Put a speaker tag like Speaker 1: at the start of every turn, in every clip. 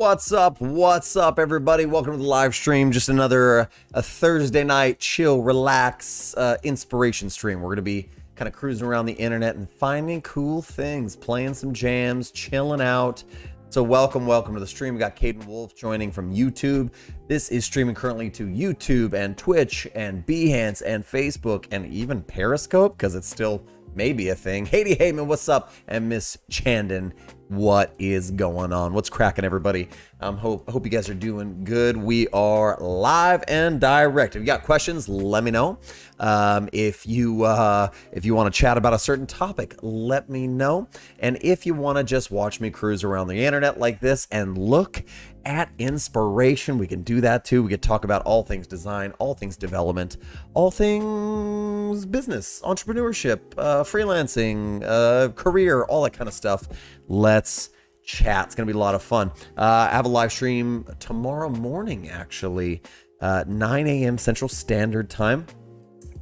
Speaker 1: What's up? What's up, everybody? Welcome to the live stream. Just another a Thursday night chill, relax, inspiration stream. We're going to be kind of cruising around the internet and finding cool things, playing some jams, chilling out. So welcome to the stream. We got Caden Wolf joining from YouTube. This is streaming currently to YouTube and Twitch and Behance and Facebook and even Periscope because it's still maybe a thing. Haiti Heyman, what's up? And Miss Chandon, what is going on? What's cracking, everybody? Hope you guys are doing good. We are live and direct. If you got questions, let me know. If you want to chat about a certain topic, let me know. And if you want to just watch me cruise around the internet like this and look at inspiration, we can do that too. We could talk about all things design, all things development, all things business, entrepreneurship, freelancing, career, all that kind of stuff. Let's chat. It's going to be a lot of fun. I have a live stream tomorrow morning, actually, 9 a.m. Central Standard Time.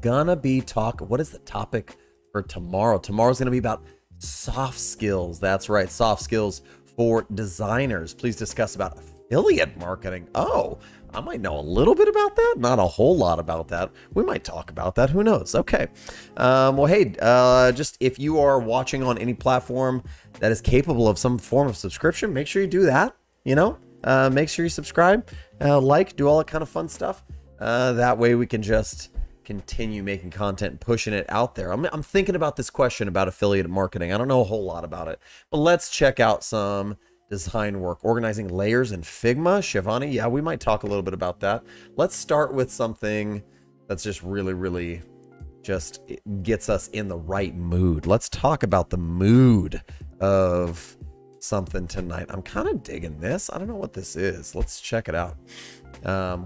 Speaker 1: Gonna be what is the topic for tomorrow? Tomorrow's going to be about soft skills. That's right, soft skills for designers. Please discuss about affiliate marketing. Oh, I might know a little bit about that. Not a whole lot about that. We might talk about that. Who knows? Okay. Well, hey, just if you are watching on any platform that is capable of some form of subscription, make sure you do that. Make sure you subscribe, like, do all that kind of fun stuff. That way we can just continue making content and pushing it out there. I'm thinking about this question about affiliate marketing. I don't know a whole lot about it, but let's check out some design work. Organizing layers in Figma. Shivani, yeah, we might talk a little bit about that. Let's start with something that's just really just gets us in the right mood. Let's talk about the mood of something tonight. I'm kind of digging this. I don't know what this is. Let's check it out.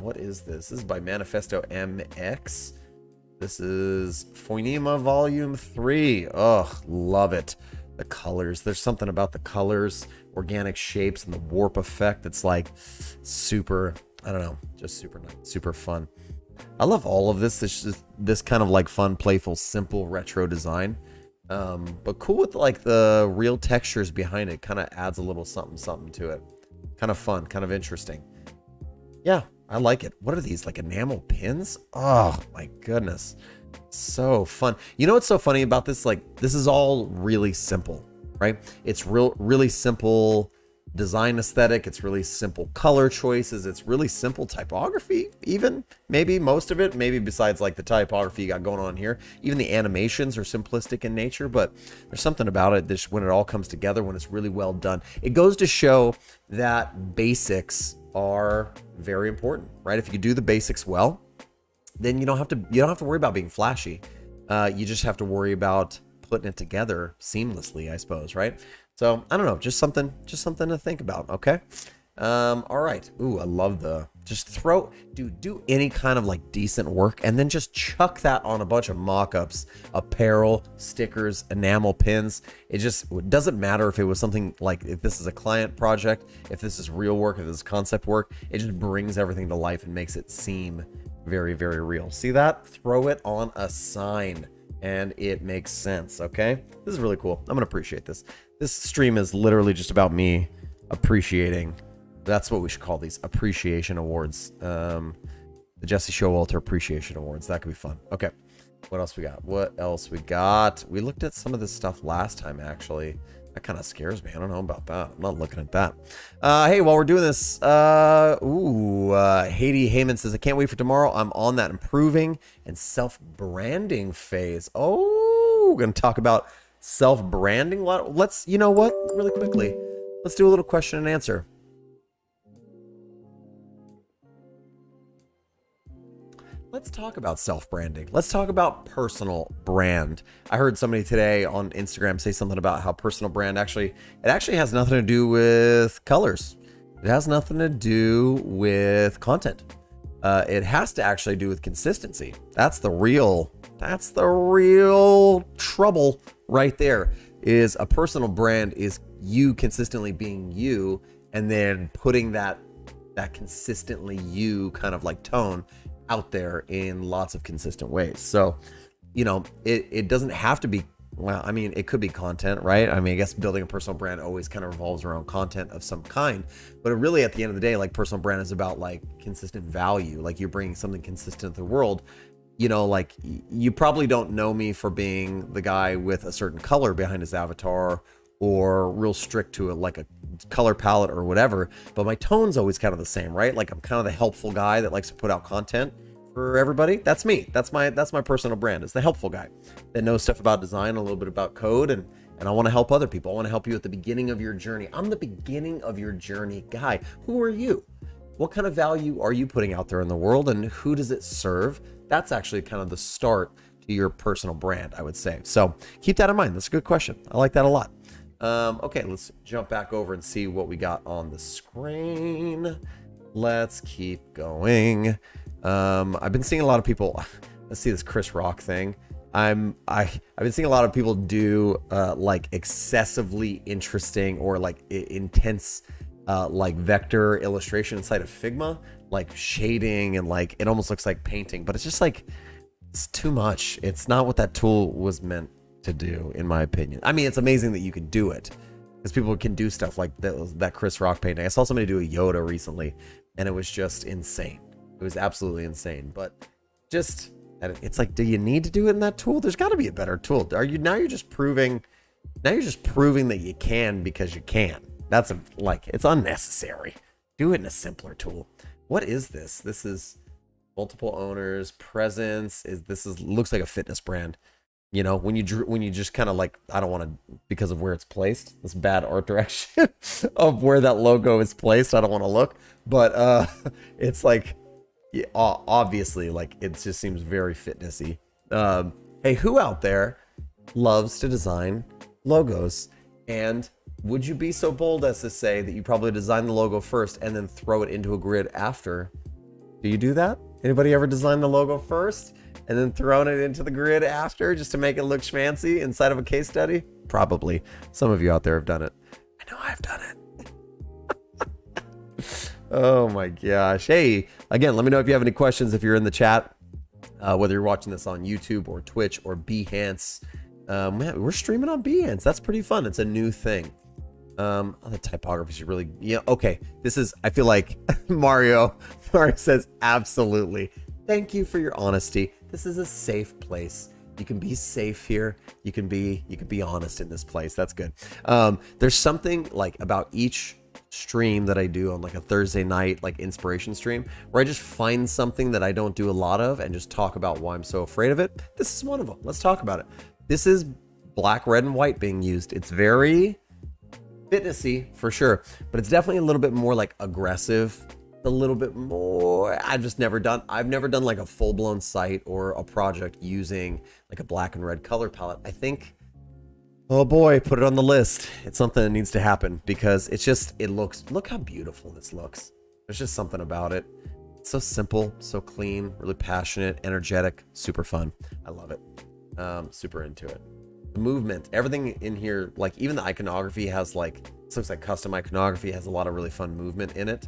Speaker 1: What is this? This is by Manifesto MX. This is Phonema Volume 3. Ugh, love it. The colors. There's something about the colors, organic shapes, and the warp effect that's like super, I don't know, just super nice, super fun. I love all of this. This kind of like fun, playful, simple retro design. But cool with like the real textures behind it. Kind of adds a little something to it. Kind of fun, kind of interesting. Yeah, I like it. What are these, like enamel pins? Oh my goodness. So fun. You know what's so funny about this? Like, this is all really simple, right? It's really simple design aesthetic. It's really simple color choices. It's really simple typography, even maybe most of it, maybe besides like the typography you got going on here. Even the animations are simplistic in nature, but there's something about it that when it all comes together, when it's really well done, it goes to show that basics are very important, right? If you do the basics well, then you don't have to worry about being flashy. You just have to worry about putting it together seamlessly, I suppose, right? So I don't know, just something to think about. Okay. All right. Ooh, I love do any kind of like decent work and then just chuck that on a bunch of mock-ups, apparel, stickers, enamel pins. It doesn't matter if it was something like, if this is a client project, if this is real work, if this is concept work, it just brings everything to life and makes it seem very, very real. See that? Throw it on a sign and it makes sense. Okay. This is really cool. I'm going to appreciate this. This stream is literally just about me appreciating. That's what we should call these, appreciation awards. The Jesse Showalter Appreciation Awards. That could be fun. Okay. What else we got? We looked at some of this stuff last time, actually. That kind of scares me. I don't know about that. I'm not looking at that. Hey, while we're doing this, Haiti Heyman says, I can't wait for tomorrow. I'm on that improving and self-branding phase. Oh, we're going to talk about self-branding. Let's, you know what? Really quickly, let's do a little question and answer. Let's talk about self-branding. Let's talk about personal brand. I heard somebody today on Instagram say something about how personal brand it actually has nothing to do with colors. It has nothing to do with content. It has to actually do with consistency. That's the real trouble right there. Is a personal brand is you consistently being you and then putting that consistently you kind of like tone out there in lots of consistent ways. So, it doesn't have to be Well, I mean, it could be content, right? I mean, I guess building a personal brand always kind of revolves around content of some kind, but it really, at the end of the day, like personal brand is about like consistent value. Like you're bringing something consistent to the world. You know, like you probably don't know me for being the guy with a certain color behind his avatar or real strict to like a color palette or whatever, but my tone's always kind of the same, right? Like I'm kind of the helpful guy that likes to put out content for everybody. That's me. That's my personal brand. It's the helpful guy that knows stuff about design, a little bit about code, and I want to help other people. I want to help you at the beginning of your journey. I'm the beginning of your journey guy. Who are you? What kind of value are you putting out there in the world, and who does it serve? That's actually kind of the start to your personal brand, I would say. So keep that in mind. That's a good question. I like that a lot. Okay, let's jump back over and see what we got on the screen. Let's keep going. I've been seeing a lot of people. Let's see this Chris Rock thing. I've been seeing a lot of people do like excessively interesting or like intense like vector illustration inside of Figma, like shading and like it almost looks like painting, but it's just like it's too much. It's not what that tool was meant to do, in my opinion. I mean, it's amazing that you can do it because people can do stuff like that Chris Rock painting. I saw somebody do a Yoda recently, and it was just insane. It was absolutely insane. But just it's like, do you need to do it in that tool? There's got to be a better tool. You're just proving that you can because you can. That's like, it's unnecessary. Do it in a simpler tool. What is this? This is multiple owners, presence. Looks like a fitness brand. You know, when you just kind of like, I don't want to, because of where it's placed, this bad art direction of where that logo is placed. I don't want to look, but it's like, yeah, obviously, like it just seems very fitnessy. Hey, who out there loves to design logos? And would you be so bold as to say that you probably design the logo first and then throw it into a grid after? Do you do that? Anybody ever design the logo first and then thrown it into the grid after just to make it look schmancy inside of a case study? Probably. Some of you out there have done it. I know I've done it. Oh my gosh. Hey, again, let me know if you have any questions if you're in the chat, whether you're watching this on YouTube or Twitch or Behance. Man, we're streaming on Behance. That's pretty fun. It's a new thing. The typography is really, yeah. Okay. This is, I feel like Mario says, absolutely. Thank you for your honesty. This is a safe place. You can be safe here. You can be honest in this place. That's good. There's something like about each stream that I do on like a Thursday night, like inspiration stream, where I just find something that I don't do a lot of and just talk about why I'm so afraid of it. This is one of them. Let's talk about it. This is black, red, and white being used. It's very fitnessy for sure, but it's definitely a little bit more like aggressive, a little bit more. I've never done like a full-blown site or a project using like a black and red color palette. I think, oh boy, put it on the list. It's something that needs to happen because look how beautiful this looks. There's just something about it. It's so simple, so clean, really passionate, energetic, super fun. I love it. Super into it. The movement, everything in here, like even the iconography has like, this looks like custom iconography, has a lot of really fun movement in it.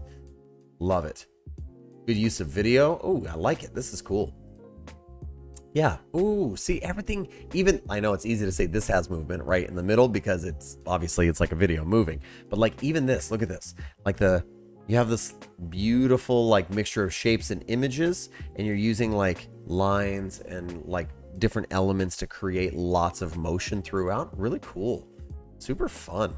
Speaker 1: Love it. Good use of video. Oh, I like it. This is cool. Yeah. Ooh, see everything, even, I know it's easy to say this has movement right in the middle because it's obviously it's like a video moving, but like even this, look at this, like you have this beautiful like mixture of shapes and images, and you're using like lines and like different elements to create lots of motion throughout. Really cool. Super fun.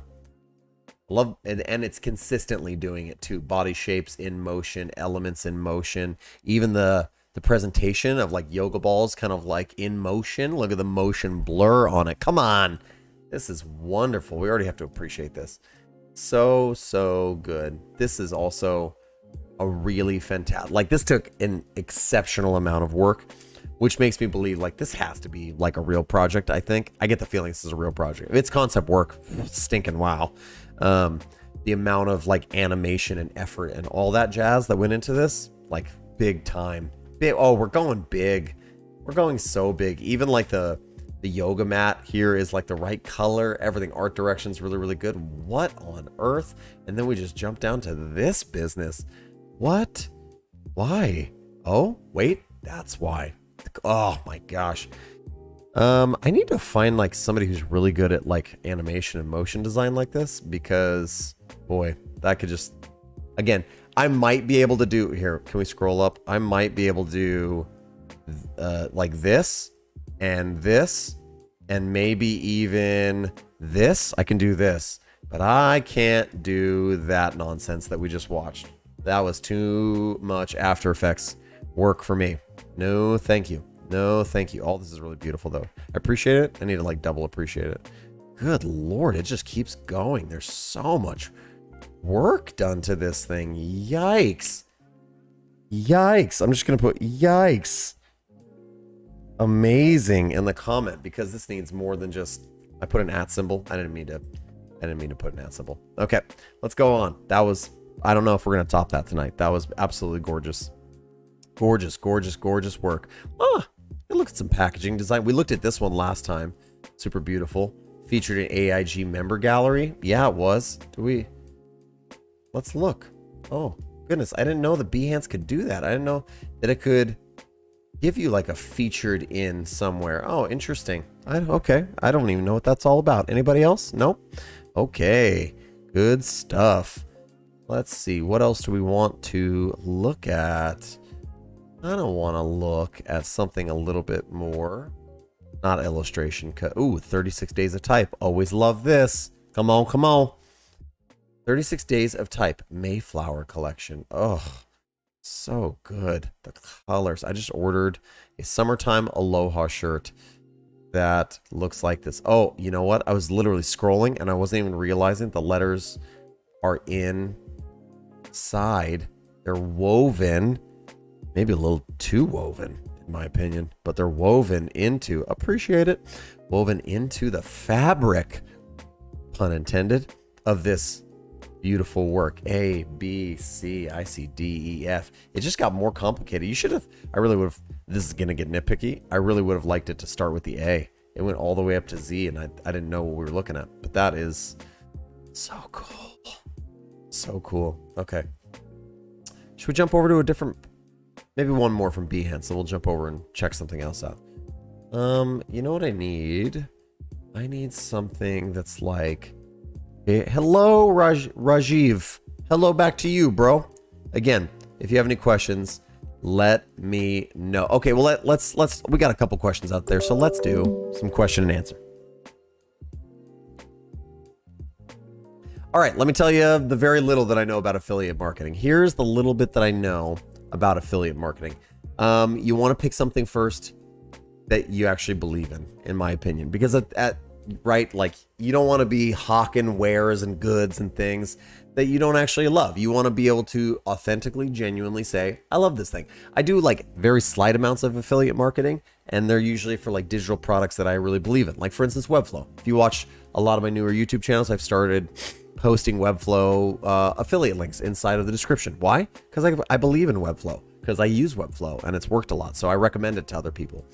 Speaker 1: Love, and it's consistently doing it too. Body shapes in motion, elements in motion, even the presentation of like yoga balls kind of like in motion. Look at the motion blur on it. Come on. This is wonderful. We already have to appreciate this. So good. This is also a really fantastic, like this took an exceptional amount of work, which makes me believe like this has to be like a real project. I think I get the feeling this is a real project. If it's concept work, stinking wow. The amount of like animation and effort and all that jazz that went into this, like big time. Oh, we're going big. We're going so big. Even like the yoga mat here is like the right color. Everything, art direction's really, really good. What on earth? And then we just jump down to this business. What? Why? Oh, wait, that's why. Oh my gosh. I need to find like somebody who's really good at like animation and motion design like this, because boy, that could just, again, I might be able to do here. Can we scroll up? I might be able to do like this and maybe even this. I can do this, but I can't do that nonsense that we just watched. That was too much After Effects work for me. No, thank you. No, thank you. All this is really beautiful, though. I appreciate it. I need to like double appreciate it. Good Lord, it just keeps going. There's so much work done to this thing. Yikes. Yikes. I'm just going to put yikes. Amazing in the comment, because this needs more than just, I put an @ symbol. I didn't mean to put an @ symbol. Okay, let's go on. That was, I don't know if we're going to top that tonight. That was absolutely gorgeous. Gorgeous, gorgeous, gorgeous work. Ah, look at some packaging design. We looked at this one last time. Super beautiful. Featured an AIG member gallery. Yeah, it was. Let's look. Oh, goodness. I didn't know the Behance could do that. I didn't know that it could give you like a featured in somewhere. Oh, interesting. Okay. I don't even know what that's all about. Anybody else? Nope. Okay. Good stuff. Let's see. What else do we want to look at? I don't want to look at something a little bit more. Not illustration. Ooh, 36 days of type. Always love this. Come on, come on. 36 days of type. Mayflower collection. Oh, so good. The colors. I just ordered a summertime Aloha shirt that looks like this. Oh, you know what? I was literally scrolling and I wasn't even realizing the letters are inside. They're woven. Maybe a little too woven, in my opinion, but they're woven into, appreciate it, woven into the fabric, pun intended, of this beautiful work. A, B, C, I see D, E, F. It just got more complicated. You should have, I really would have, this is going to get nitpicky. I really would have liked it to start with the A. It went all the way up to Z, and I didn't know what we were looking at, but that is so cool. So cool. Okay. Should we jump over to a different, maybe one more from Behance, so we'll jump over and check something else out. You know what I need? I need something that's like, hello, Rajiv. Hello back to you, bro. Again, if you have any questions, let me know. Okay, well, let's we got a couple questions out there, so let's do some question and answer. All right, let me tell you the very little that I know about affiliate marketing. Here's the little bit that I know about affiliate marketing. You want to pick something first that you actually believe in my opinion, because right, like, you don't want to be hawking wares and goods and things that you don't actually love. You want to be able to authentically, genuinely say, I love this thing. I do like very slight amounts of affiliate marketing, and they're usually for like digital products that I really believe in. Like, for instance, Webflow. If you watch a lot of my newer YouTube channels, I've started posting Webflow affiliate links inside of the description. Why? Because I believe in Webflow, because I use Webflow and it's worked a lot. So I recommend it to other people.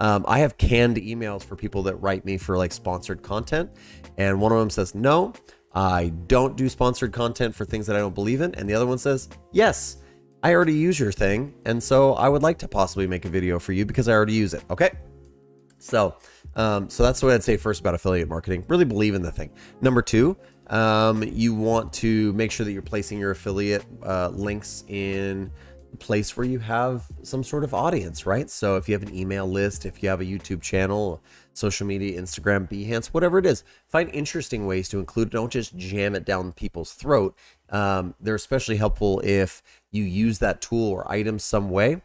Speaker 1: I have canned emails for people that write me for like sponsored content. And one of them says, no, I don't do sponsored content for things that I don't believe in. And the other one says, yes, I already use your thing. And so I would like to possibly make a video for you because I already use it. Okay. So that's what I'd say first about affiliate marketing. Really believe in the thing. Number two, you want to make sure that you're placing your affiliate links in a place where you have some sort of audience, right? So if you have an email list, if you have a YouTube channel, social media, Instagram, Behance, whatever it is, find interesting ways to include it. Don't just jam it down people's throat. They're especially helpful if you use that tool or item some way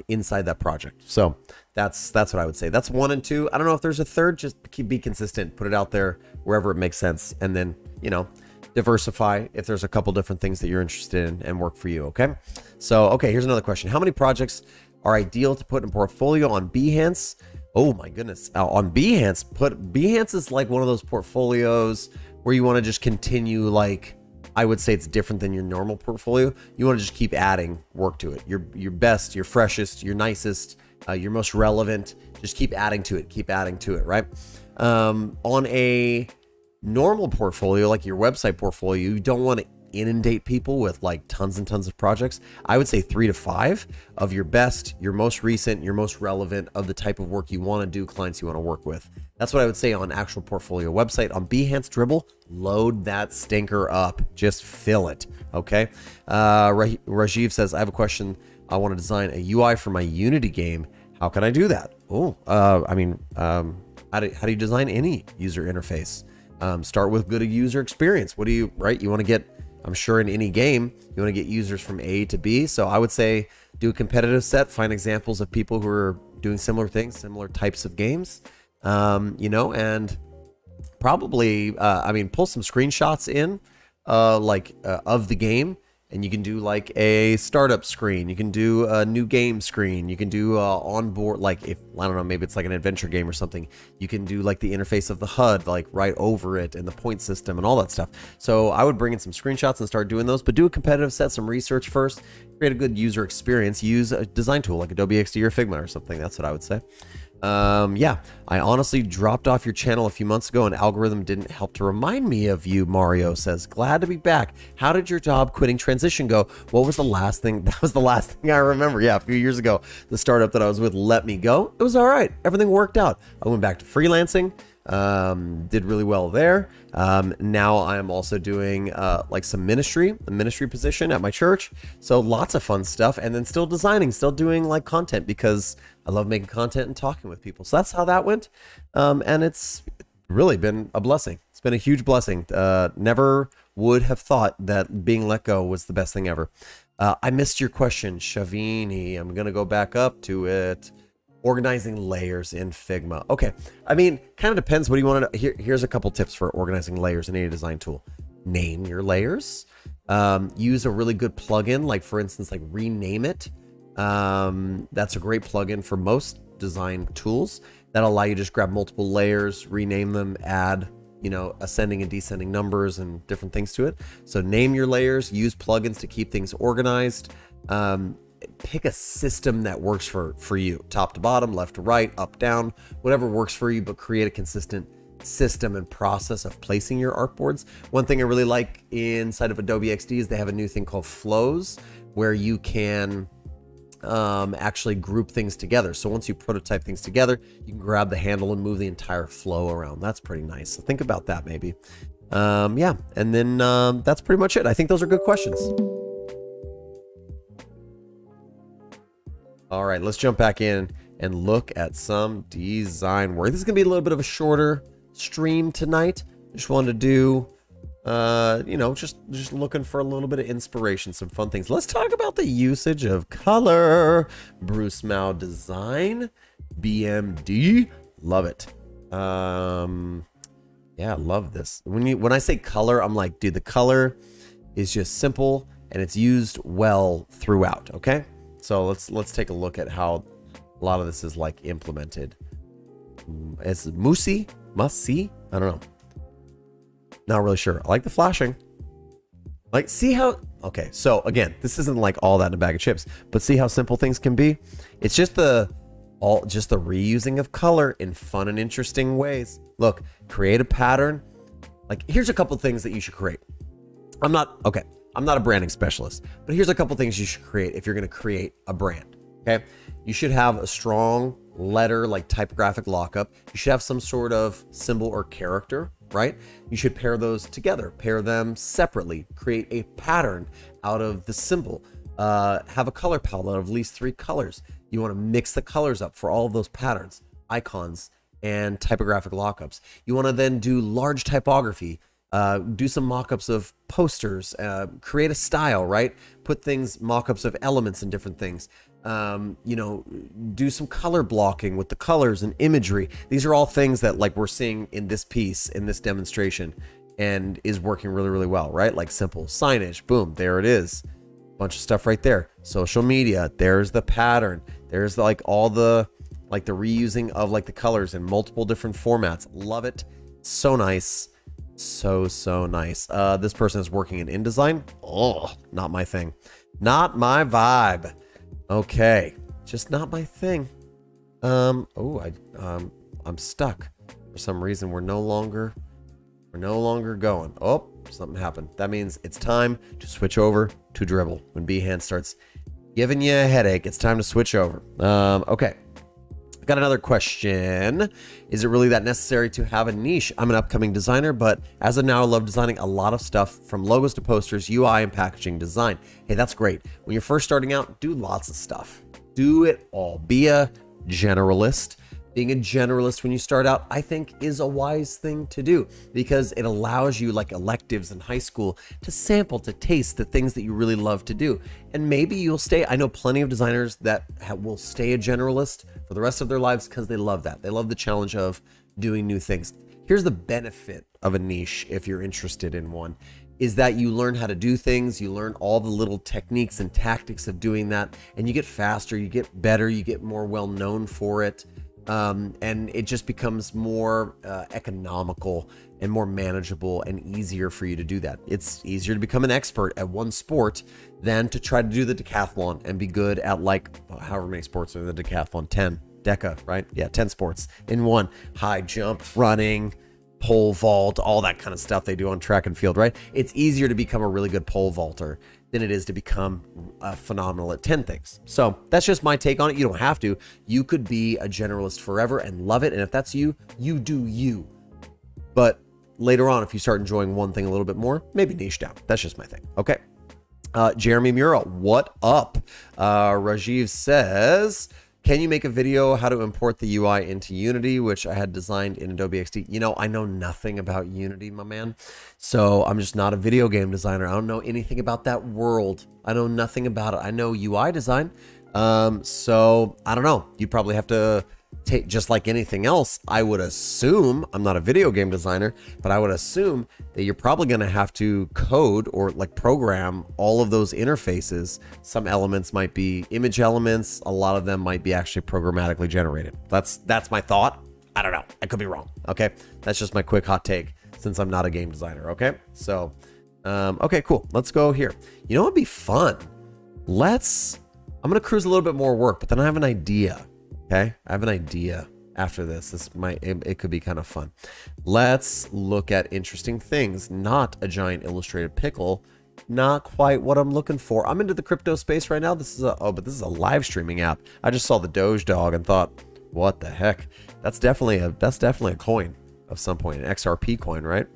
Speaker 1: inside that project. So that's what I would say. That's 1 and 2. I don't know if there's a third. Just be consistent. Put it out there wherever it makes sense, and then, you know, diversify if there's a couple different things that you're interested in and work for you. Okay. So, okay, here's another question. How many projects are ideal to put in a portfolio on Behance? Oh my goodness. On Behance, Behance is like one of those portfolios where you want to just continue, like, I would say it's different than your normal portfolio. You want to just keep adding work to it. Your best, your freshest, your nicest, your most relevant. Just keep adding to it, right? On a normal portfolio, like your website portfolio, you don't want to inundate people with like tons and tons of projects, I would say 3 to 5 of your best, your most recent, your most relevant of the type of work you want to do, clients you want to work with. That's what I would say on actual portfolio website. On Behance Dribble, load that stinker up. Just fill it. Okay. Rajiv says, I have a question. I want to design a UI for my Unity game. How can I do that? How do you design any user interface? Start with good user experience. What do you, right? You want to get, I'm sure in any game, you want to get users from A to B. So I would say do a competitive set, find examples of people who are doing similar things, similar types of games, and probably, pull some screenshots in, of the game. And you can do like a startup screen. You can do a new game screen. You can do onboard, like if, I don't know, maybe it's like an adventure game or something. You can do like the interface of the HUD, like right over it and the point system and all that stuff. So I would bring in some screenshots and start doing those, but do a competitive set, some research first, create a good user experience, use a design tool like Adobe XD or Figma or something. That's what I would say. I honestly dropped off your channel a few months ago and algorithm didn't help to remind me of you. Mario says, glad to be back. How did your job quitting transition go? What was the last thing? That was the last thing I remember. Yeah, a few years ago, the startup that I was with let me go. It was all right. Everything worked out. I went back to freelancing. Did really well there. Now I am also doing like some a ministry position at my church. So lots of fun stuff, and then still designing, still doing like content because I love making content and talking with people. So that's how that went. And it's really been a blessing. It's been a huge blessing. Never would have thought that being let go was the best thing ever. I missed your question, Shavini. I'm going to go back up to it. Organizing layers in Figma. Okay. I mean, kind of depends. What do you want to, here's a couple tips for organizing layers in any design tool. Name your layers. Use a really good plugin, like for instance, like Rename It. That's a great plugin for most design tools that'll allow you to just grab multiple layers, rename them, add, ascending and descending numbers and different things to it. So name your layers, use plugins to keep things organized. Pick a system that works for you, top to bottom, left to right, up, down, whatever works for you, but create a consistent system and process of placing your artboards. One thing I really like inside of Adobe XD is they have a new thing called flows where you can actually group things together. So once you prototype things together, you can grab the handle and move the entire flow around. That's pretty nice. So think about that maybe. And then that's pretty much it. I think those are good questions. All right, let's jump back in and look at some design work. This is gonna be a little bit of a shorter stream tonight. Just wanted to do, just looking for a little bit of inspiration, some fun things. Let's talk about the usage of color. Bruce Mao Design, BMD, love it. Yeah, love this. When I say color, I'm like, dude, the color is just simple and it's used well throughout. Okay. So let's take a look at how a lot of this is like implemented. It's Musi? I don't know. Not really sure. I like the flashing. Like, see how, okay. So again, this isn't like all that in a bag of chips, but see how simple things can be. It's just the reusing of color in fun and interesting ways. Look, create a pattern. Like, here's a couple things that you should create. I'm not a branding specialist, but here's a couple things you should create if you're going to create a brand. Okay. You should have a strong letter, like typographic lockup. You should have some sort of symbol or character, right? You should pair those together, pair them separately, create a pattern out of the symbol, have a color palette of at least 3 colors. You want to mix the colors up for all of those patterns, icons, and typographic lockups. You want to then do large typography, do some mock-ups of posters, create a style, right? Put things, mock-ups of elements and different things. Do some color blocking with the colors and imagery. These are all things that like we're seeing in this piece, in this demonstration, and is working really, really well, right? Like simple signage, boom, there it is. Bunch of stuff right there. Social media, there's the pattern. There's like all the, like the reusing of like the colors in multiple different formats. Love it. So nice. So nice. This person is working in InDesign. Oh, not my thing. Not my vibe. Okay. Just not my thing. I'm stuck. For some reason, we're no longer going. Oh, something happened. That means it's time to switch over to dribble. When Behance starts giving you a headache, it's time to switch over. Okay. Got another question. Is it really that necessary to have a niche? I'm an upcoming designer, but as of now, I love designing a lot of stuff from logos to posters, UI, and packaging design. Hey, that's great. When you're first starting out, do lots of stuff. Do it all. Be a generalist. Being a generalist when you start out, I think, is a wise thing to do because it allows you, like electives in high school, to sample, to taste the things that you really love to do. And maybe you'll stay. I know plenty of designers that will stay a generalist for the rest of their lives because they love that. They love the challenge of doing new things. Here's the benefit of a niche if you're interested in one, is that you learn how to do things, you learn all the little techniques and tactics of doing that, and you get faster, you get better, you get more well known for it. And it just becomes more economical and more manageable and easier for you to do that. It's easier to become an expert at one sport than to try to do the decathlon and be good at like however many sports are in the decathlon, 10, deca, right? Yeah, 10 sports in one. High jump, running, pole vault, all that kind of stuff they do on track and field, right? It's easier to become a really good pole vaulter than it is to become phenomenal at 10 things. So that's just my take on it. You don't have to. You could be a generalist forever and love it. And if that's you, you do you. But later on, if you start enjoying one thing a little bit more, maybe niche down. That's just my thing. Okay. Jeremy Mura, what up? Rajiv says, can you make a video how to import the UI into Unity, which I had designed in Adobe XD? You know, I know nothing about Unity, my man. So I'm just not a video game designer. I don't know anything about that world. I know nothing about it. I know UI design. So I don't know. You probably have to take, just like anything else, I would assume, I'm not a video game designer, but I would assume that you're probably going to have to code or like program all of those interfaces. Some elements might be image elements. A lot of them might be actually programmatically generated. That's my thought. I don't know. I could be wrong. Okay. That's just my quick hot take since I'm not a game designer. Okay. So, okay, cool. Let's go here. You know, it'd be fun. I'm going to cruise a little bit more work, but then I have an idea. Okay, I have an idea after this. It could be kind of fun. Let's look at interesting things. Not a giant illustrated pickle. Not quite what I'm looking for. I'm into the crypto space right now. This is a live streaming app. I just saw the Doge dog and thought, what the heck? That's definitely a coin of some point, an XRP coin, right?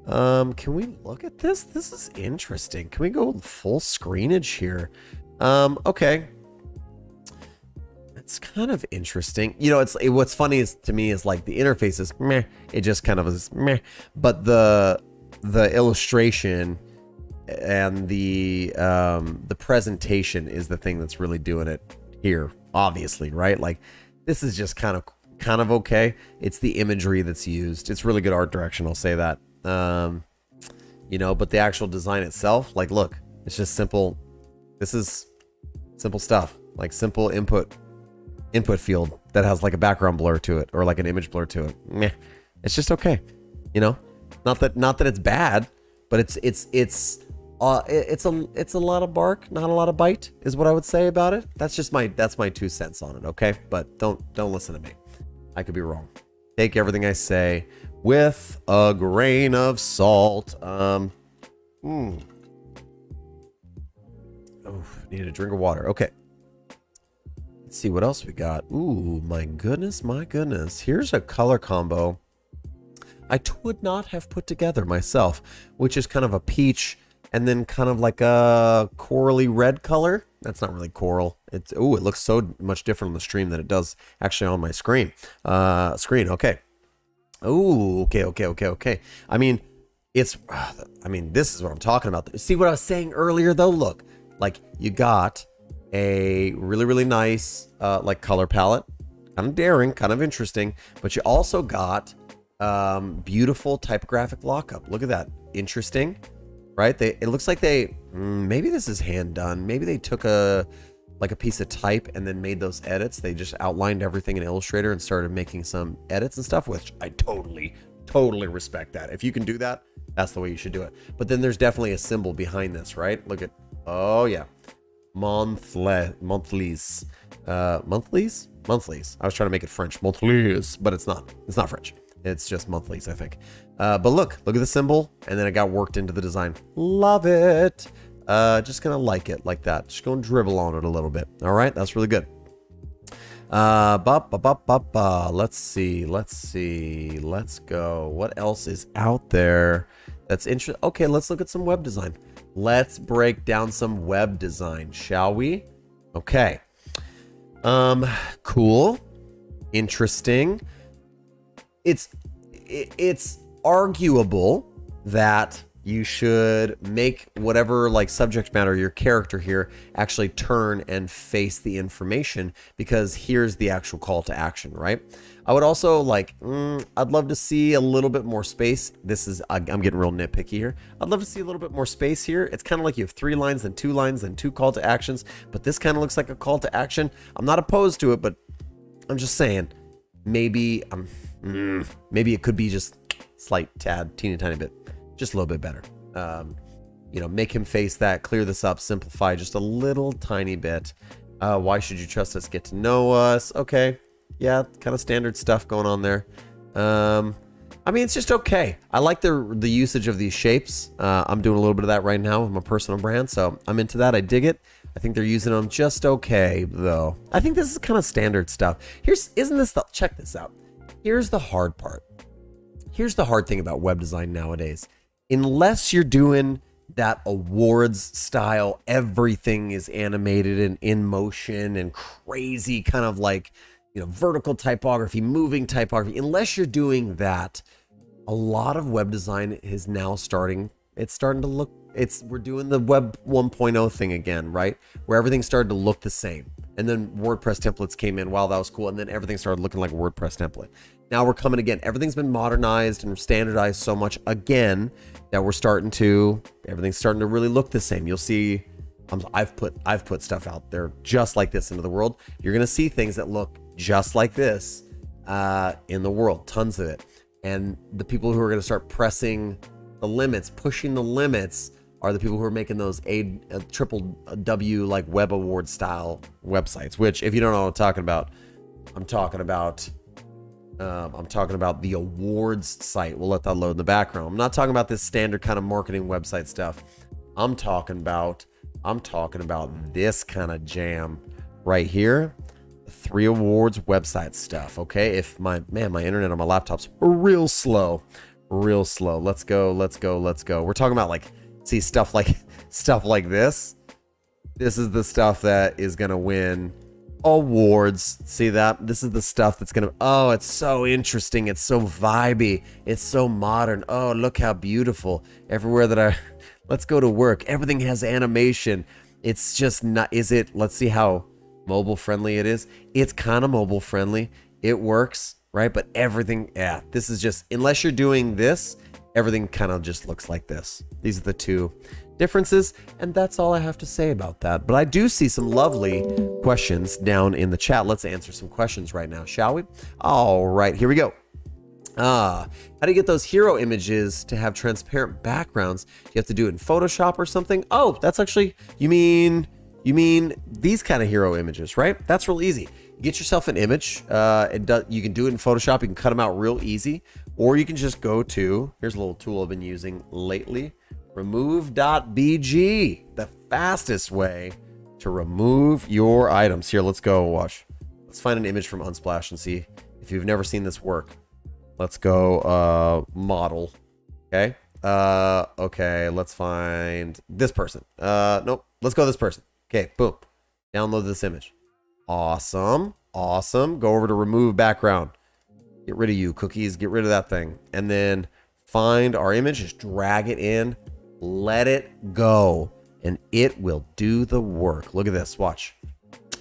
Speaker 1: Can we look at this? This is interesting. Can we go full screenage here? Okay. It's kind of interesting. You know, what's funny is to me is like the interface is meh. It just kind of is meh. But the illustration and the presentation is the thing that's really doing it here, obviously, right? Like this is just kind of okay. It's the imagery that's used. It's really good art direction, I'll say that. You know, but the actual design itself, like look, it's just simple. This is simple stuff, like simple input field that has like a background blur to it or like an image blur to it. Meh. It's just okay. You know, not that it's bad, but it's a lot of bark, not a lot of bite is what I would say about it. That's my 2 cents on it. Okay. But don't listen to me. I could be wrong. Take everything I say with a grain of salt. Oh, need a drink of water. Okay. Let's see what else we got. Ooh, my goodness. Here's a color combo I would not have put together myself, which is kind of a peach and then kind of like a corally red color. That's not really coral. It looks so much different on the stream than it does actually on my screen. Okay. Ooh, okay. I mean, this is what I'm talking about. See what I was saying earlier though? Look, like you got a really, really nice like color palette, kind of daring, kind of interesting, but you also got beautiful typographic lockup. Look at that. Interesting, right? It looks like maybe this is hand done. Maybe they took a piece of type and then made those edits. They just outlined everything in Illustrator and started making some edits and stuff, which I totally respect that. If you can do that, that's the way you should do it. But then there's definitely a symbol behind this, right? Look at, oh yeah. Monthlies. I was trying to make it French. Monthlies, but it's not French. It's just monthlies, I think. But look at the symbol, and then it got worked into the design. Love it. Just gonna like it like that. Just gonna dribble on it a little bit. All right, that's really good. Let's see. Let's go. What else is out there that's interesting? Okay, let's look at some web design. Let's break down some web design, shall we? Okay. Cool. Interesting. It's arguable that you should make whatever like subject matter your character here actually turn and face the information, because here's the actual call to action, right? I would also like, I'd love to see a little bit more space. This is, I'm getting real nitpicky here. I'd love to see a little bit more space here. It's kind of like you have 3 lines and 2 lines and 2 call to actions, but this kind of looks like a call to action. I'm not opposed to it, but I'm just saying, maybe it could be just slight tad, teeny tiny bit, just a little bit better. You know, make him face that, clear this up, simplify just a little tiny bit. Why should you trust us? Get to know us. Okay. Yeah, kind of standard stuff going on there. I mean, it's just okay. I like the usage of these shapes. I'm doing a little bit of that right now with my personal brand, so I'm into that. I dig it. I think they're using them just okay, though. I think this is kind of standard stuff. Check this out. Here's the hard part. Here's the hard thing about web design nowadays. Unless you're doing that awards style, everything is animated and in motion and crazy kind of like, you know, vertical typography, moving typography. Unless you're doing that, a lot of web design is now starting to look, we're doing the web 1.0 thing again, right? Where everything started to look the same. And then WordPress templates came in. Wow, that was cool. And then everything started looking like a WordPress template. Now we're coming again. Everything's been modernized and standardized so much again that everything's starting to really look the same. You'll see, I've put stuff out there just like this into the world. You're going to see things that look just like this in the world, tons of it. And the people who are going to start pressing the limits, pushing the limits, are the people who are making those triple W like web award style websites. Which, if you don't know what I'm talking about, I'm talking about the awards site. We'll let that load in the background. I'm not talking about this standard kind of marketing website stuff. I'm talking about this kind of jam right here. 3 awards website stuff. Okay, if my internet on my laptop's real slow. Let's go. We're talking about like, see, stuff like this. This is the stuff that is gonna win awards. See that? This is the stuff that's gonna, oh, it's so interesting, it's so vibey, it's so modern. Oh, look how beautiful. Everywhere that let's go to work, everything has animation. It's just not, let's see how mobile friendly it is. It's kind of mobile friendly. It works, right? But everything, this is just, unless you're doing this, everything kind of just looks like this. These are the 2 differences, and that's all I have to say about that. But I do see some lovely questions down in the chat. Let's answer some questions right now, shall we? All right, here we go. How do you get those hero images to have transparent backgrounds? Do you have to do it in Photoshop or something? Oh, that's actually, you mean these kind of hero images, right? That's real easy. Get yourself an image. You can do it in Photoshop. You can cut them out real easy. Or you can just go to, here's a little tool I've been using lately, remove.bg, the fastest way to remove your items. Here, let's go watch. Let's find an image from Unsplash and see if you've never seen this work. Let's go model. Okay. Okay, let's find this person. Nope. Let's go this person. Okay, boom. Download this image. Awesome. Go over to remove background. Get rid of you, cookies. Get rid of that thing. And then find our image. Just drag it in. Let it go. And it will do the work. Look at this. Watch.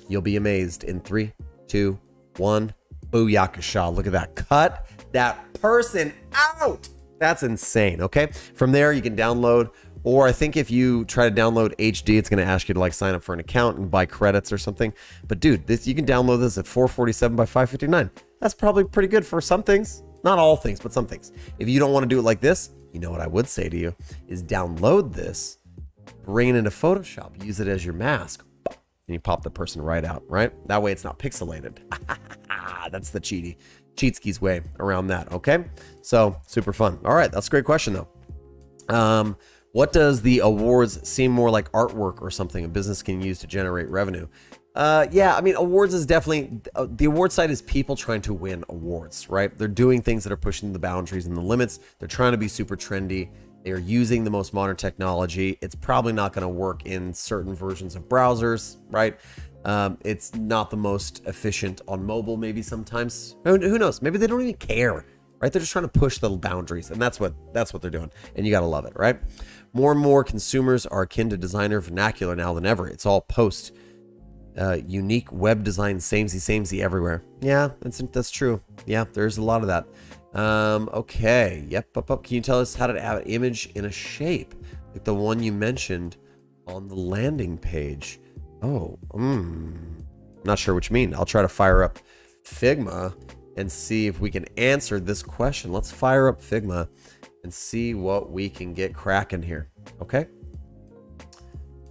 Speaker 1: You'll be amazed in 3, 2, 1. Booyakasha. Look at that. Cut that person out. That's insane. Okay. From there, you can download. Or I think if you try to download HD, it's going to ask you to like sign up for an account and buy credits or something. But dude, you can download this at 447 by 559. That's probably pretty good for some things. Not all things, but some things. If you don't want to do it like this, you know what I would say to you is download this, bring it into Photoshop, use it as your mask, and you pop the person right out, right? That way it's not pixelated. That's the cheaty. Cheatski's way around that. Okay, so super fun. All right, that's a great question though. What does the awards seem more like artwork or something a business can use to generate revenue? Yeah, I mean, awards is definitely, the award side is people trying to win awards, right? They're doing things that are pushing the boundaries and the limits. They're trying to be super trendy. They are using the most modern technology. It's probably not going to work in certain versions of browsers, right? It's not the most efficient on mobile, maybe sometimes. Who knows? Maybe they don't even care, right? They're just trying to push the boundaries, and that's what they're doing. And you got to love it, right? More and more consumers are akin to designer vernacular now than ever. It's all post. Unique web design, samey everywhere. Yeah, that's true. Yeah, there's a lot of that. Okay. Yep. Can you tell us how to add an image in a shape like the one you mentioned on the landing page? Oh, not sure what you mean. I'll try to fire up Figma and see if we can answer this question. Let's fire up Figma and see what we can get cracking here. Okay.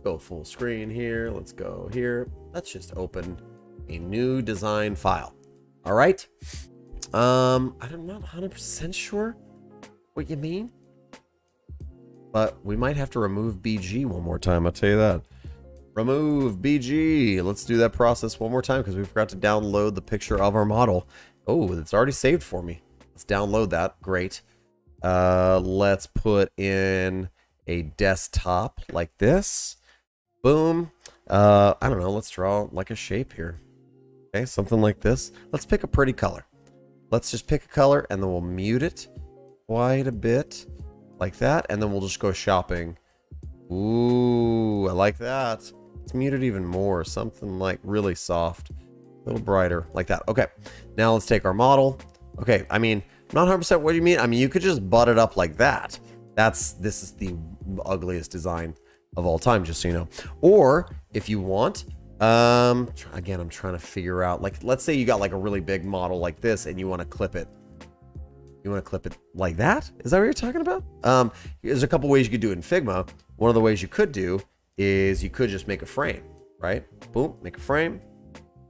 Speaker 1: Go full screen here. Let's go here. Let's just open a new design file. All right. I'm not 100% sure what you mean, but we might have to remove BG one more time. I'll tell you that. Remove BG. Let's do that process one more time because we forgot to download the picture of our model. Oh, it's already saved for me. Let's download that. Great. Let's put in a desktop like this. Boom. I don't know. Let's draw like a shape here. Okay, something like this. Let's pick a pretty color. Let's just pick a color and then we'll mute it quite a bit like that. And then we'll just go shopping. Ooh, I like that. Let's mute it even more. Something like really soft, a little brighter like that. Okay, now let's take our model. Okay, I mean, not 100% what do you mean? I mean, you could just butt it up like that. This is the ugliest design of all time, just so you know. Or if you want, again, I'm trying to figure out, like, let's say you got like a really big model like this and you want to clip it. You want to clip it like that? Is that what you're talking about? There's a couple ways you could do it in Figma. One of the ways you could do is you could just make a frame, right? Boom, make a frame.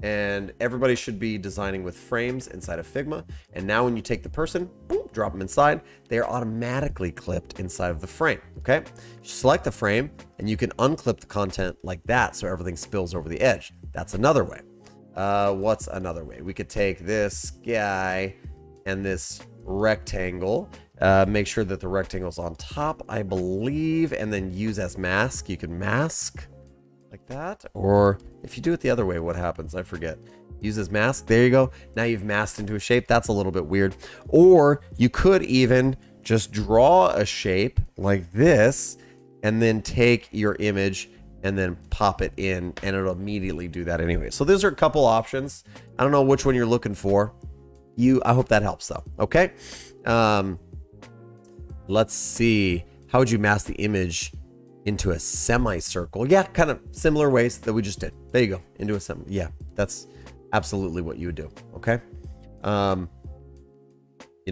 Speaker 1: And everybody should be designing with frames inside of Figma. And now when you take the person, boom, drop them inside, they are automatically clipped inside of the frame, okay? You select the frame and you can unclip the content like that so everything spills over the edge. That's another way. What's another way? We could take this guy and this rectangle, make sure that the rectangle's on top, I believe, and then use as mask. You can mask like that, or if you do it the other way, what happens? I forget. Use as mask. There you go. Now you've masked into a shape. That's a little bit weird. Or you could even just draw a shape like this and then take your image and then pop it in and it'll immediately do that anyway. So those are a couple options. I don't know which one you're looking for. I hope that helps though. Okay. Let's see. How would you mask the image into a semicircle? Yeah, kind of similar ways that we just did. There you go. Into a semi. Yeah, that's absolutely what you would do. Okay. You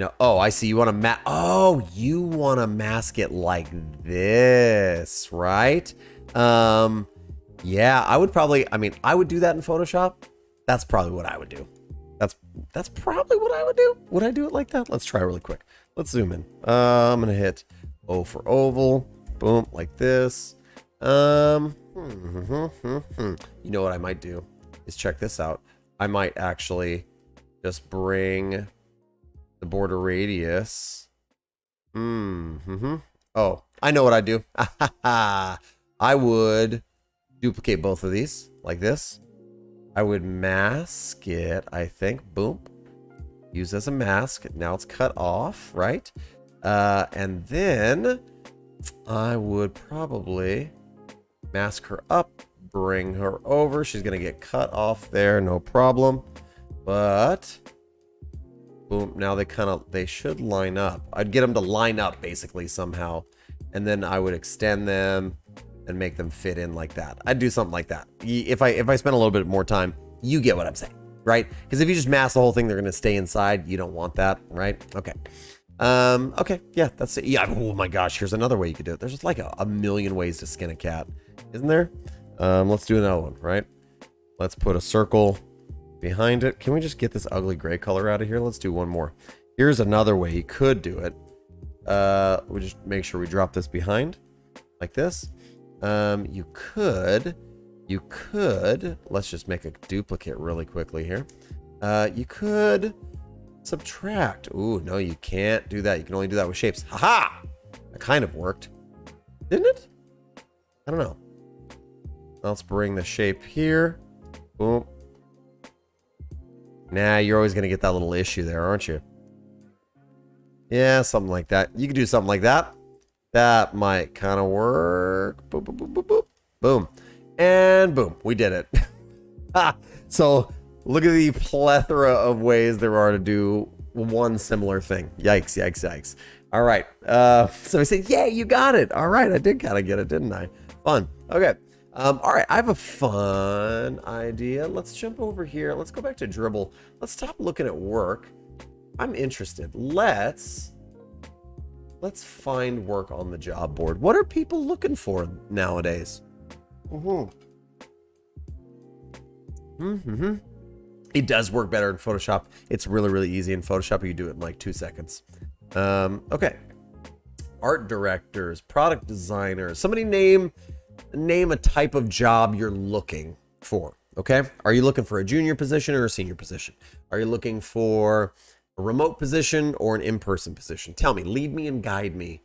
Speaker 1: know, oh, I see. You want to you want to mask it like this, right? Yeah, I would probably, I would do that in Photoshop. That's probably what I would do. That's probably what I would do. Would I do it like that? Let's try really quick. Let's zoom in. I'm going to hit O for oval. Boom, like this. You know what I might do is check this out. I might actually just bring the border radius. Oh, I know what I'd do. I would duplicate both of these like this. I would mask it, I think. Boom. Use as a mask. Now it's cut off, right? And then I would probably mask her up, bring her over. She's going to get cut off there, no problem. But boom, now they should line up. I'd get them to line up basically somehow. And then I would extend them and make them fit in like that. I'd do something like that. If I spend a little bit more time, you get what I'm saying, right? Because if you just mask the whole thing, they're going to stay inside. You don't want that, right? Okay. Okay, yeah, that's it. Yeah, oh my gosh, here's another way you could do it. There's just like a million ways to skin a cat, isn't there? Let's do another one, right? Let's put a circle behind it. Can we just get this ugly gray color out of here? Let's do one more. Here's another way you could do it. We just make sure we drop this behind like this. You could, let's just make a duplicate really quickly here. You could subtract. Ooh, no, you can't do that. You can only do that with shapes. Haha! That kind of worked. Didn't it? I don't know. Let's bring the shape here. Boom. Nah, you're always going to get that little issue there, aren't you? Yeah, something like that. You could do something like that. That might kind of work. Boom, boom, boom, boom, boom. Boom. And boom. We did it. So look at the plethora of ways there are to do one similar thing. Yikes, yikes, yikes. All right. So I say, yeah, you got it. All right. I did kind of get it, didn't I? Fun. Okay. All right. I have a fun idea. Let's jump over here. Let's go back to Dribble. Let's stop looking at work. I'm interested. Let's find work on the job board. What are people looking for nowadays? It does work better in Photoshop. It's really, really easy in Photoshop. You do it in like 2 seconds. Okay. Art directors, product designers. Somebody name a type of job you're looking for. Okay. Are you looking for a junior position or a senior position? Are you looking for a remote position or an in-person position? Tell me, lead me and guide me.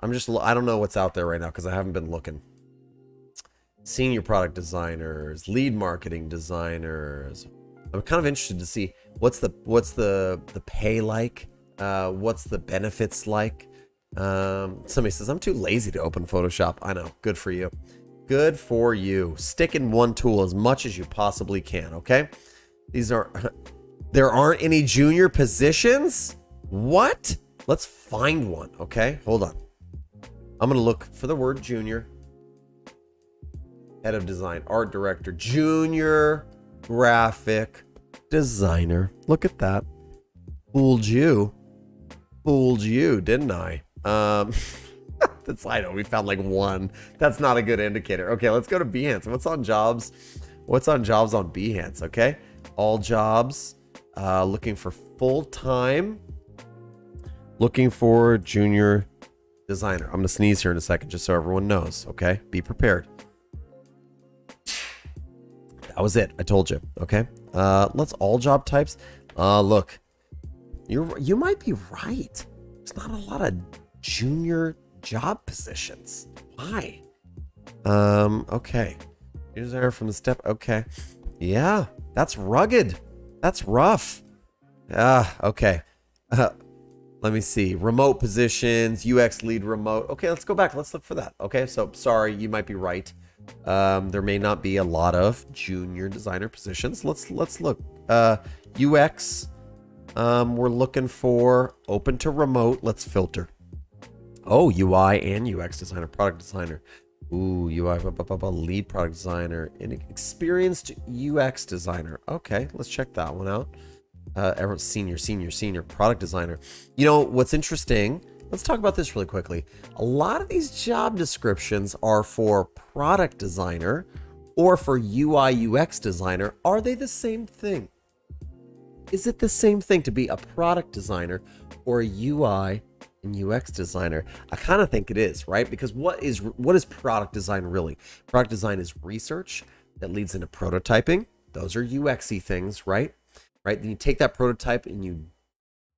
Speaker 1: I don't know what's out there right now because I haven't been looking. Senior product designers, lead marketing designers. I'm kind of interested to see what's the pay like, what's the benefits like. Somebody says I'm too lazy to open Photoshop. I know, good for you. Good for you. Stick in one tool as much as you possibly can. Okay, there aren't any junior positions. What? Let's find one. Okay, hold on. I'm gonna look for the word junior. Head of design, art director, junior graphic designer. Look at that. Fooled you, didn't I? I know we found like one. That's not a good indicator. Okay, let's go to Behance. What's on jobs on Behance? Okay, all jobs. Looking for full-time. Looking for junior designer. I'm gonna sneeze here in a second just so everyone knows. Okay, be prepared. That was it. I told you. Okay. Let's all job types. Look, you might be right. There's not a lot of junior job positions. Why? Okay. Designer from the step. Okay. Yeah, that's rugged. That's rough. Okay. Let me see. Remote positions, UX lead remote. Okay, let's go back. Let's look for that. Okay, so sorry, you might be right. There may not be a lot of junior designer positions. Let's look. UX. We're looking for open to remote. Let's filter. Oh, UI and UX designer, product designer. Ooh, UI, lead product designer, and experienced UX designer. Okay, let's check that one out. Everyone's senior product designer. You know what's interesting? Let's talk about this really quickly. A lot of these job descriptions are for product designer or for UI UX designer. Are they the same thing? Is it the same thing to be a product designer or a UI and UX designer? I kind of think it is, right? Because what is product design really? Product design is research that leads into prototyping. Those are UX-y things, right? Right? Then you take that prototype and you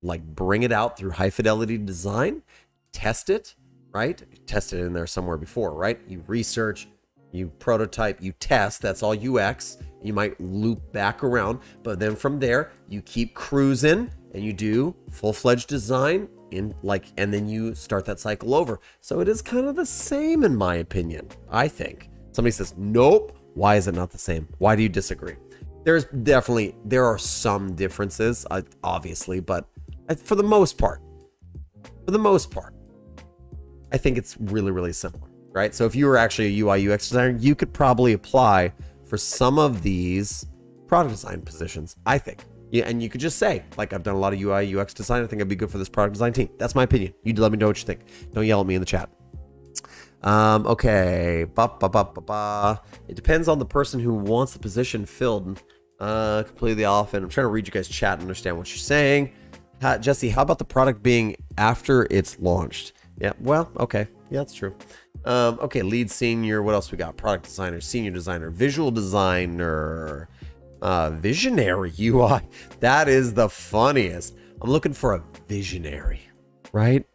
Speaker 1: like bring it out through high fidelity design, test it, right? Test it in there somewhere before, right? You research, you prototype, you test. That's all UX. You might loop back around, but then from there you keep cruising and you do full-fledged design and then you start that cycle over. So it is kind of the same in my opinion, I think. Somebody says, nope. Why is it not the same? Why do you disagree? There are some differences, obviously, but for the most part, I think it's really, really similar, right? So if you were actually a UI UX designer, you could probably apply for some of these product design positions, I think. Yeah, and you could just say, like, I've done a lot of UI UX design. I think I'd be good for this product design team. That's my opinion. You let me know what you think. Don't yell at me in the chat. Okay. It depends on the person who wants the position filled. Completely off. And I'm trying to read you guys' chat and understand what you're saying. Jesse, how about the product being after it's launched? Yeah, well, okay. Yeah, that's true. Okay, lead senior. What else we got? Product designer, senior designer, visual designer, visionary UI. That is the funniest. I'm looking for a visionary, right?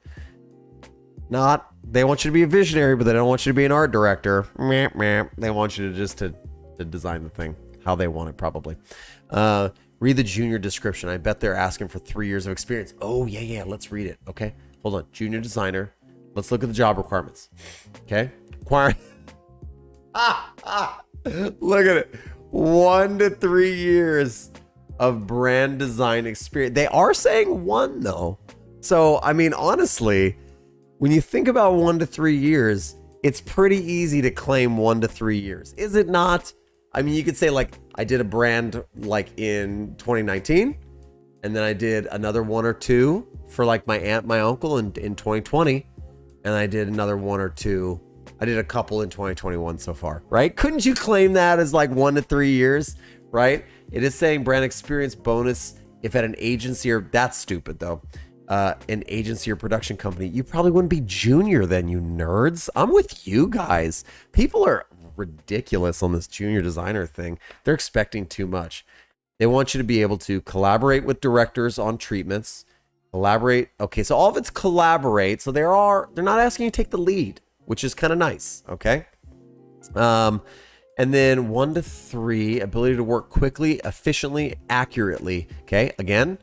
Speaker 1: Not, they want you to be a visionary, but they don't want you to be an art director. Meh, meh. They want you to just to design the thing how they want it, probably. Read the junior description. I bet they're asking for 3 years of experience. Oh, yeah. Let's read it. Okay. Hold on. Junior designer. Let's look at the job requirements. Okay. Look at it. 1 to 3 years of brand design experience. They are saying 1 though. So, I mean, honestly, when you think about 1 to 3 years, it's pretty easy to claim 1 to 3 years. Is it not? I mean, you could say like, I did a brand like in 2019, and then I did another 1 or 2 for like my aunt, my uncle in 2020, and I did another 1 or 2. I did a couple in 2021 so far, right? Couldn't you claim that as like 1 to 3 years, right? It is saying brand experience bonus if at an agency, or that's stupid though. An agency or production company, you probably wouldn't be junior then, you nerds. I'm with you guys. People are ridiculous on this junior designer thing. They're expecting too much. They want you to be able to collaborate with directors on treatments. Collaborate. Okay, so all of it's collaborate. So they're not asking you to take the lead, which is kind of nice. Okay. And then 1 to 3, ability to work quickly, efficiently, accurately. Okay, again,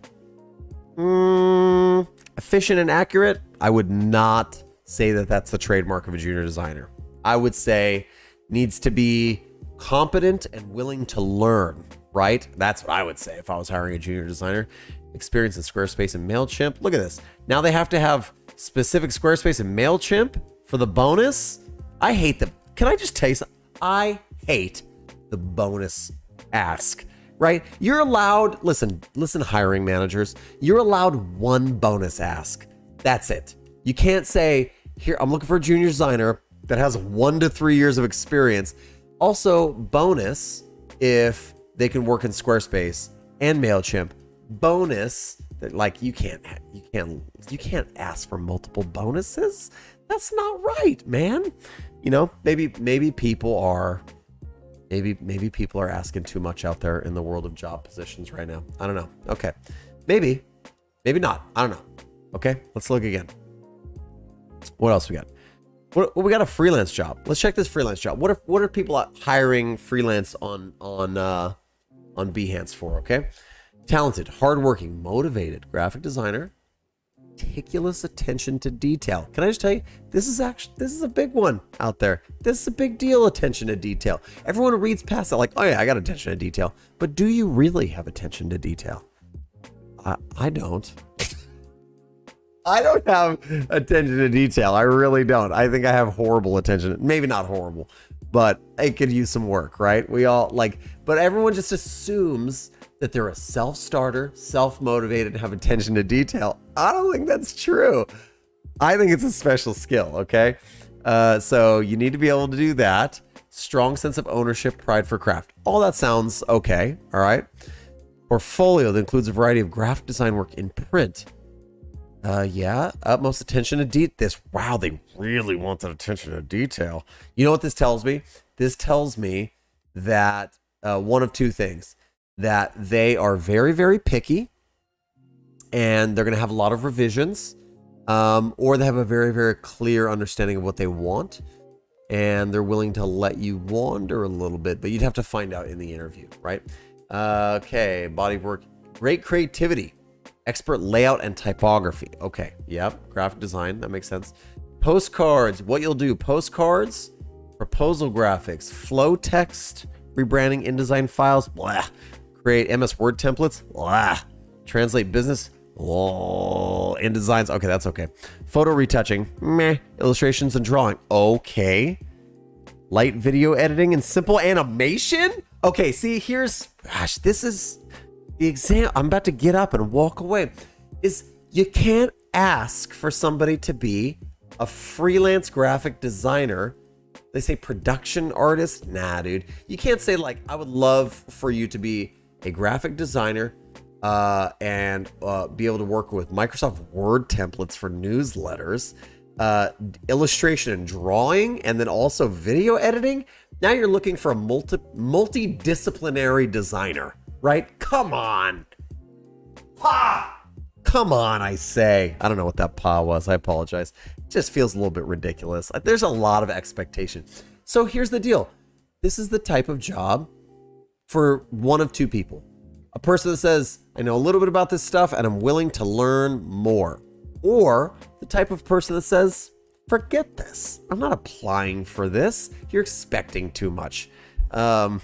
Speaker 1: efficient and accurate. I would not say that that's the trademark of a junior designer. I would say needs to be competent and willing to learn, right? That's what I would say if I was hiring a junior designer. Experience in Squarespace and MailChimp. Look at this. Now they have to have specific Squarespace and MailChimp for the bonus. I hate the, can I just tell you something? I hate the bonus ask, right? You're allowed, listen, hiring managers, you're allowed 1 bonus ask. That's it. You can't say, here, I'm looking for a junior designer that has 1 to 3 years of experience. Also, bonus if they can work in Squarespace and MailChimp. Bonus that like you can't ask for multiple bonuses. That's not right, man. You know, maybe people are asking too much out there in the world of job positions right now. I don't know. Okay, maybe not. I don't know. Okay, let's look again. What else we got? We got a freelance job. Let's check this freelance job. What are people hiring freelance on Behance for? Okay, talented, hardworking, motivated graphic designer, meticulous attention to detail. Can I just tell you, this is a big one out there. This is a big deal. Attention to detail. Everyone reads past that like, oh yeah, I got attention to detail. But do you really have attention to detail? I don't. I don't have attention to detail. I really don't. I think I have horrible attention. Maybe not horrible, but it could use some work, right? We all like, but everyone just assumes that they're a self-starter, self-motivated, and have attention to detail. I don't think that's true. I think it's a special skill, okay? So you need to be able to do that. Strong sense of ownership, pride for craft. All that sounds okay, all right? Portfolio that includes a variety of graphic design work in print. Yeah, utmost attention to detail. Wow, they really want that attention to detail. You know what this tells me? This tells me that one of two things. That they are very, very picky and they're going to have a lot of revisions, or they have a very, very clear understanding of what they want and they're willing to let you wander a little bit, but you'd have to find out in the interview, right? Okay, body of work, great creativity, expert layout and typography. Okay, yep, graphic design, that makes sense. Postcards, what you'll do, postcards, proposal graphics, flow text, rebranding, InDesign files, blah. Create MS Word templates, blah. Translate business, InDesigns, okay, that's okay. Photo retouching, meh. Illustrations and drawing, okay. Light video editing and simple animation? Okay, see, here's, gosh, this is the exam. I'm about to get up and walk away. Is you can't ask for somebody to be a freelance graphic designer. They say production artist. Nah, dude. You can't say like, I would love for you to be a graphic designer and be able to work with Microsoft Word templates for newsletters, illustration and drawing, and then also video editing. Now you're looking for a multidisciplinary designer, right? Come on. Pa! Come on, I say. I don't know what that pa was. I apologize. It just feels a little bit ridiculous. There's a lot of expectation. So here's the deal. This is the type of job for one of two people. A person that says, I know a little bit about this stuff and I'm willing to learn more. Or the type of person that says, forget this. I'm not applying for this. You're expecting too much. Yeah.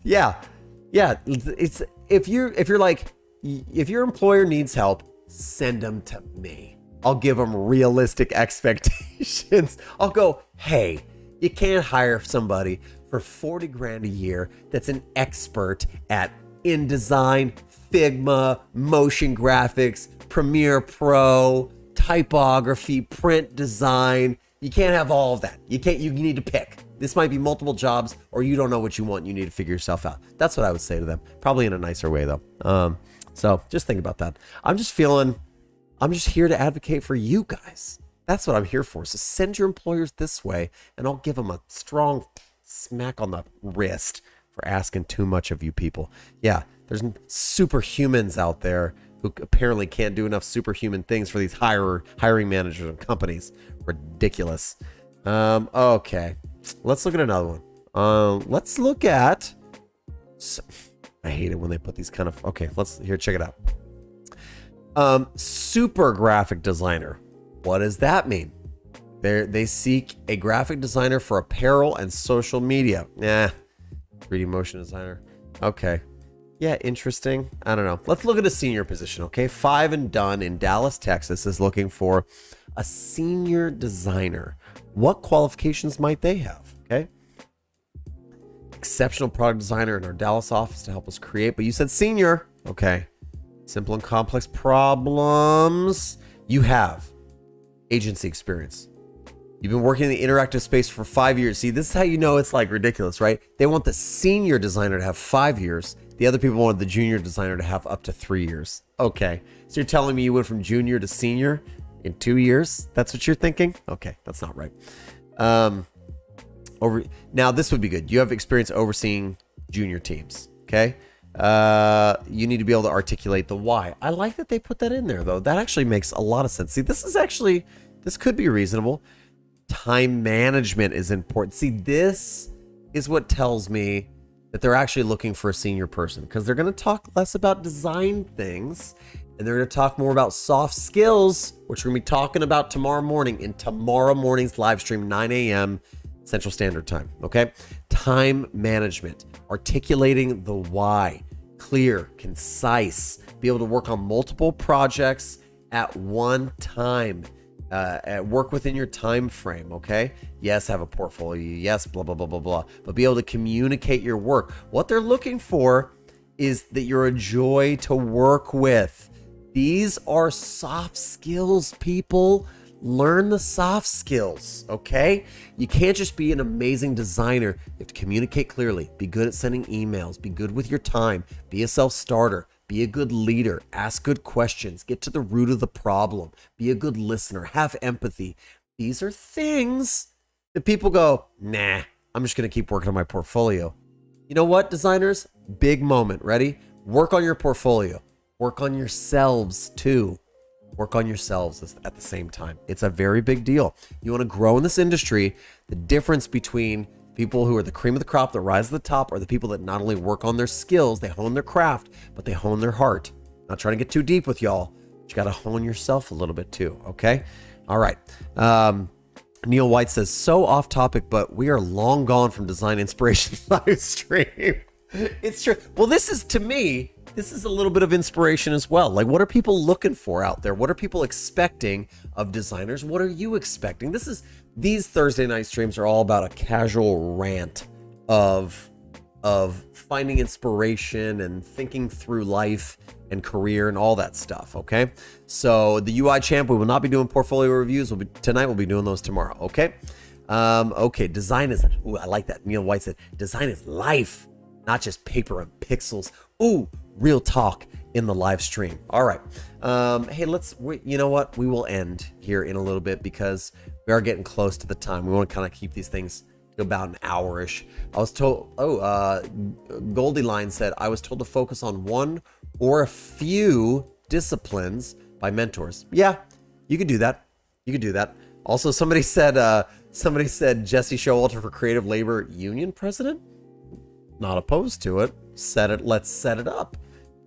Speaker 1: It's if you're like, if your employer needs help, send them to me. I'll give them realistic expectations. I'll go, hey, you can't hire somebody for 40 grand a year that's an expert at InDesign, Figma, motion graphics, Premiere Pro, typography, print design. You can't have all of that. You need to pick. This might be multiple jobs, or you don't know what you want. You need to figure yourself out. That's what I would say to them. Probably in a nicer way though. So just think about that. I'm just here to advocate for you guys. That's what I'm here for. So send your employers this way, and I'll give them a strong smack on the wrist for asking too much of you people. Yeah, there's superhumans out there who apparently can't do enough superhuman things for these hiring managers and companies. Ridiculous. Okay, let's look at another one. Let's look at... I hate it when they put these kind of... Okay, check it out. Super graphic designer. What does that mean? They seek a graphic designer for apparel and social media. 3D motion designer. Okay. Yeah, interesting. I don't know. Let's look at a senior position, okay? 5 and Done in Dallas, Texas is looking for a senior designer. What qualifications might they have, okay? Exceptional product designer in our Dallas office to help us create, but you said senior. Okay. Simple and complex problems. You have agency experience. You've been working in the interactive space for 5 years. See, this is how you know it's like ridiculous, right? They want the senior designer to have 5 years. The other people wanted the junior designer to have up to 3 years. Okay. So you're telling me you went from junior to senior in 2 years? That's what you're thinking? Okay. That's not right. Now this would be good. You have experience overseeing junior teams. Okay. You need to be able to articulate the why. I like that they put that in there though. That actually makes a lot of sense. See, this could be reasonable. Time management is important. See, this is what tells me that they're actually looking for a senior person, because they're going to talk less about design things and they're going to talk more about soft skills, which we're going to be talking about tomorrow morning in tomorrow morning's live stream, 9 a.m. Central Standard Time. Okay. Time management, articulating the why, clear, concise, be able to work on multiple projects at one time. Work within your time frame, okay? Yes, have a portfolio. Yes, blah, blah, blah, blah, blah. But be able to communicate your work. What they're looking for is that you're a joy to work with. These are soft skills, people. Learn the soft skills, okay? You can't just be an amazing designer. You have to communicate clearly. Be good at sending emails. Be good with your time. Be a self-starter. Be a good leader. Ask good questions. Get to the root of the problem. Be a good listener. Have empathy. These are things that people go, nah, I'm just going to keep working on my portfolio. You know what, designers? Big moment. Ready? Work on your portfolio. Work on yourselves too. Work on yourselves at the same time. It's a very big deal. You want to grow in this industry. The difference between people who are the cream of the crop that rise to the top are the people that not only work on their skills, they hone their craft, but they hone their heart. Not trying to get too deep with y'all, but you got to hone yourself a little bit too, okay? All right. Neil White says, so off topic, but we are long gone from Design Inspiration live stream. It's true. Well, this is, to me, this is a little bit of inspiration as well. Like, what are people looking for out there? What are people expecting of designers? What are you expecting? These Thursday night streams are all about a casual rant of finding inspiration and thinking through life and career and all that stuff, okay? So the UI champ, we will not be doing portfolio reviews. Tonight, we'll be doing those tomorrow, okay? Okay, design is, ooh, I like that. Neil White said, design is life. not just paper and pixels. Ooh, real talk in the live stream. All right. Hey, you know what? We will end here in a little bit because we are getting close to the time. We want to kind of keep these things to about an hour-ish. I was told, Goldie Line said, I was told to focus on one or a few disciplines by mentors. Yeah, you could do that. You could do that. Also, somebody said Jesse Showalter for Creative Labor Union president. Not opposed to it. Let's set it up.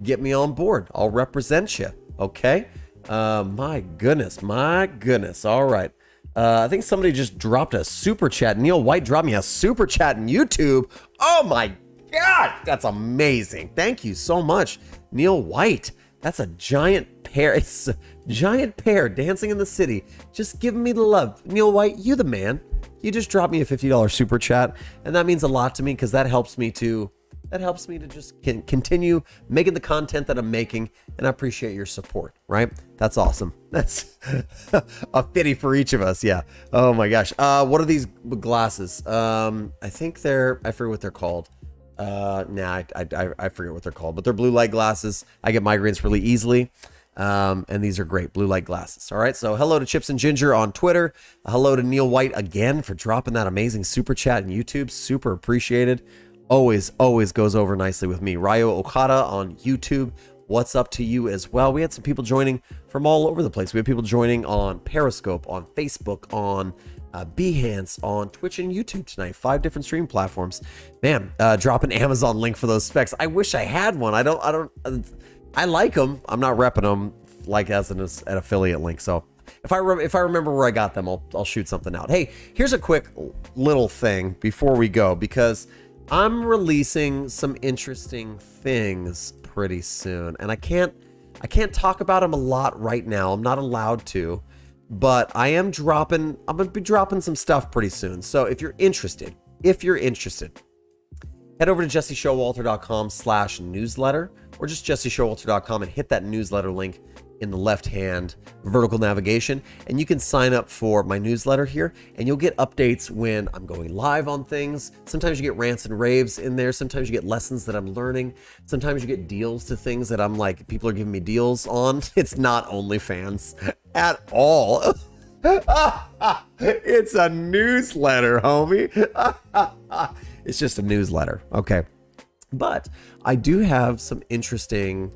Speaker 1: Get me on board. I'll represent you. Okay. My goodness. All right. I think somebody just dropped a super chat. Neil White dropped me a super chat in YouTube. Oh my God. That's amazing. Thank you so much, Neil White. That's a giant pear. It's a giant pear dancing in the city. Just giving me the love. Neil White, you the man. You just dropped me a $50 super chat. And that means a lot to me because that helps me to just continue making the content that I'm making. And I appreciate your support, right? That's awesome. That's a pity for each of us. Yeah. Oh my gosh. What are these glasses? I forget what they're called. I forget what they're called, but they're blue light glasses. I get migraines really easily. And these are great blue light glasses. All right. So hello to Chips and Ginger on Twitter. Hello to Neil White again for dropping that amazing super chat in YouTube. Super appreciated. Always goes over nicely with me. Ryo Okada on YouTube. What's up to you as well? We had some people joining from all over the place. We had people joining on Periscope, on Facebook, on Behance, on Twitch and YouTube tonight. 5 different stream platforms. Man, drop an Amazon link for those specs. I wish I had one. I like them. I'm not repping them like as an affiliate link. So if I remember where I got them, I'll shoot something out. Hey, here's a quick little thing before we go, because I'm releasing some interesting things pretty soon, and I can't talk about them a lot right now. I'm not allowed to, but I'm gonna be dropping some stuff pretty soon. So if you're interested, head over to jesseshowalter.com/newsletter, or just jesseshowalter.com and hit that newsletter link in the left-hand vertical navigation, and you can sign up for my newsletter here, and you'll get updates when I'm going live on things. Sometimes you get rants and raves in there. Sometimes you get lessons that I'm learning. Sometimes you get deals to things that I'm like, people are giving me deals on. It's not OnlyFans at all. It's a newsletter, homie. It's just a newsletter. Okay. But I do have some interesting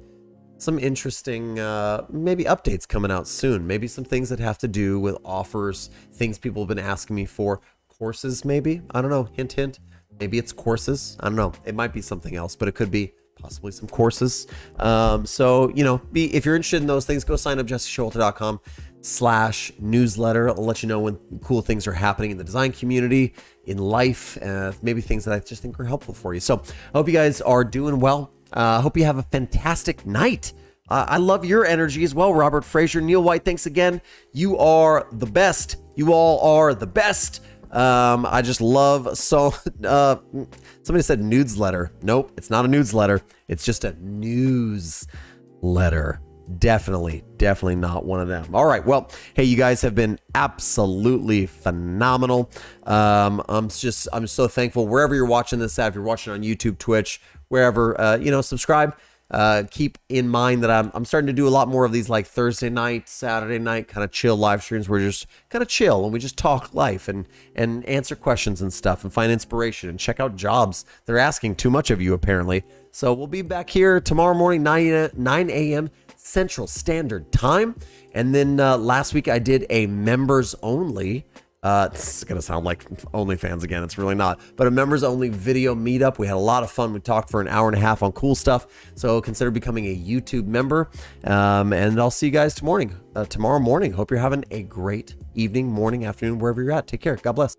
Speaker 1: maybe updates coming out soon. Maybe some things that have to do with offers, things people have been asking me for, courses maybe. I don't know. Hint, hint. Maybe it's courses. I don't know. It might be something else, but it could be possibly some courses. So, if you're interested in those things, go sign up jesseshowalter.com/newsletter. I'll let you know when cool things are happening in the design community, in life, maybe things that I just think are helpful for you. So I hope you guys are doing well. I hope you have a fantastic night. I love your energy as well, Robert Frazier. Neil White, thanks again. You are the best. You all are the best. I just love somebody said newsletter. Nope, it's not a newsletter. It's just a newsletter. Definitely not one of them. All right. Well, hey, you guys have been absolutely phenomenal. I'm so thankful wherever you're watching this at. If you're watching on YouTube, Twitch, wherever, subscribe. Keep in mind that I'm starting to do a lot more of these like Thursday night, Saturday night kind of chill live streams where we're just kind of chill and we just talk life and answer questions and stuff and find inspiration and check out jobs. They're asking too much of you apparently. So we'll be back here tomorrow morning, 9 a.m. Central Standard Time. And then last week I did a members only. It's going to sound like OnlyFans again. It's really not. But a members only video meetup. We had a lot of fun. We talked for an hour and a half on cool stuff. So consider becoming a YouTube member. And I'll see you guys tomorrow morning. Hope you're having a great evening, morning, afternoon, wherever you're at. Take care. God bless.